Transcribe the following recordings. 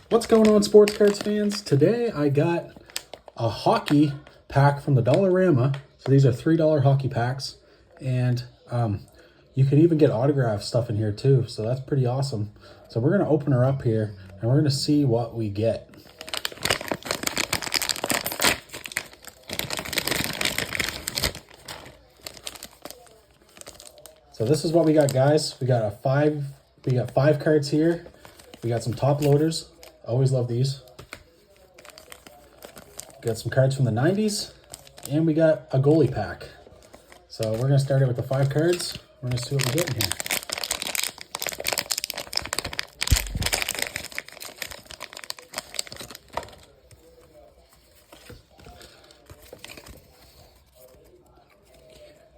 What's going on, sports cards fans? Today I got a hockey pack from the Dollarama. So these are $3 hockey packs, and you can even get autograph stuff in here too. So that's pretty awesome. So we're gonna open her up here, and we're gonna see what we get. So this is what we got, guys. We got five cards here. We got some top loaders. Always love these. Got some cards from the 90s, and we got a goalie pack. So we're gonna start it with the 5 cards. We're gonna see what we get in here.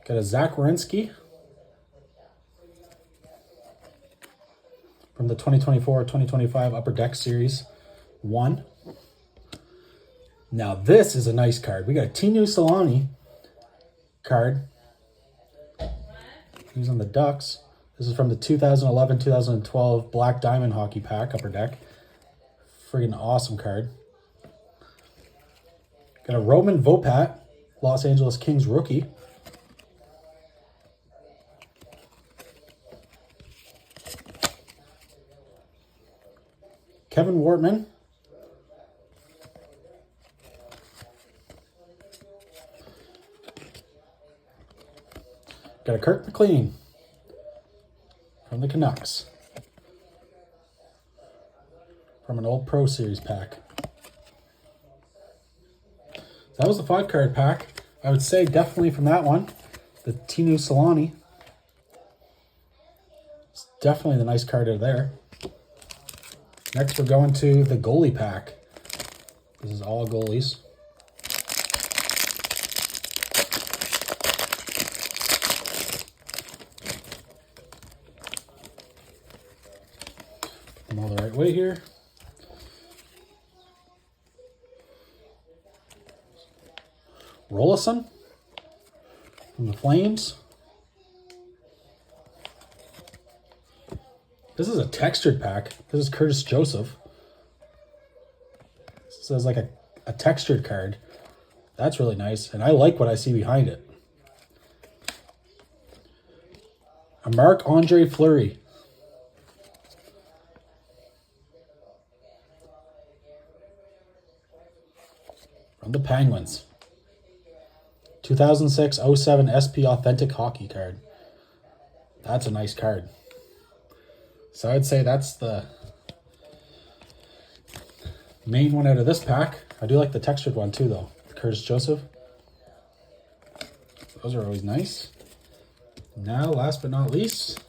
Got a Zach Werenski from the 2024-2025 Upper Deck Series 1. Now this is a nice card. We got a Tinu Solani card. He's on the Ducks. This is from the 2011-2012 Black Diamond Hockey Pack, Upper Deck. Friggin' awesome card. Got a Roman Vopat, Los Angeles Kings rookie. Kevin Wortman. Got a Kirk McLean from the Canucks, from an old Pro Series pack. So that was the 5-card pack. I would say definitely from that one, the Tinu Solani. It's definitely the nice card out there. Next, we're going to the goalie pack. This is all goalies. Put them all the right way here. Rollison from the Flames. This is a textured pack. This is Curtis Joseph. This is like a textured card. That's really nice, and I like what I see behind it. A Marc-Andre Fleury. From the Penguins. 2006-07 SP Authentic Hockey card. That's a nice card. So I'd say that's the main one out of this pack. I do like the textured one too, though. Curtis Joseph. Those are always nice. Now, last but not least,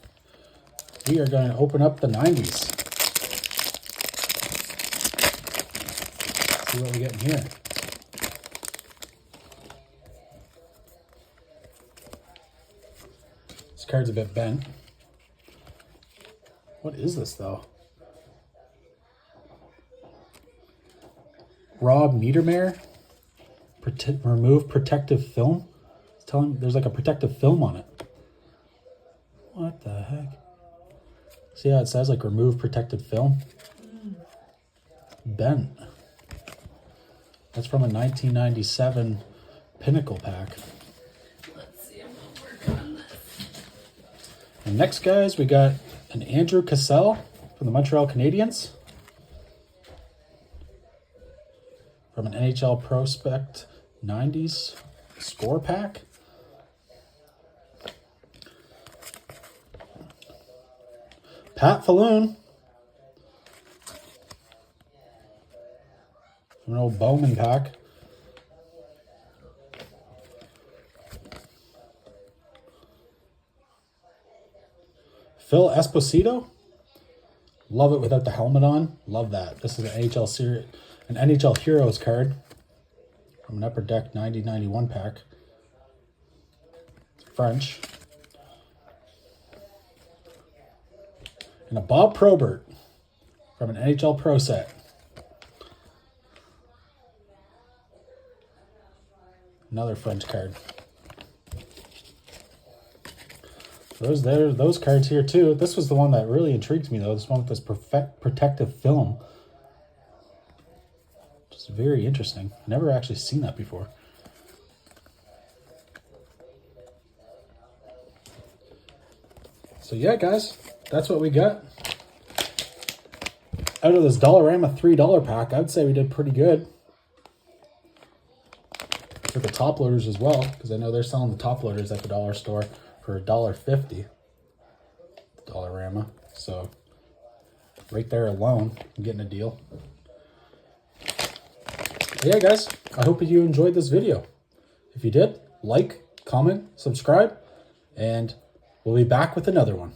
we are going to open up the 90s. See what we get in here. This card's a bit bent. What is this, though? Rob Niedermayer. Remove protective film. It's telling there's like a protective film on it. What the heck? See how it says like remove protective film? Bent. That's from a 1997 Pinnacle pack. Let's see, I'm gonna work on this. And next, guys, we got an Andrew Cassell from the Montreal Canadiens. From an NHL Prospect 90s score pack. Pat Falloon. From an old Bowman pack. Phil Esposito. Love it without the helmet on. Love that. This is an NHL series, an NHL Heroes card from an Upper Deck 90-91 pack. It's French. And a Bob Probert from an NHL Pro set. Another French card. Those cards here too. This was the one that really intrigued me though. This one with this protective film. It's very interesting. I've never actually seen that before. So yeah, guys, that's what we got. Out of this Dollarama $3 pack, I'd say we did pretty good. For the top loaders as well, because I know they're selling the top loaders at the dollar store for $1.50. Dollarama. So right there alone, I'm getting a deal. But yeah, guys, I hope you enjoyed this video. If you did, like, comment, subscribe, and we'll be back with another one.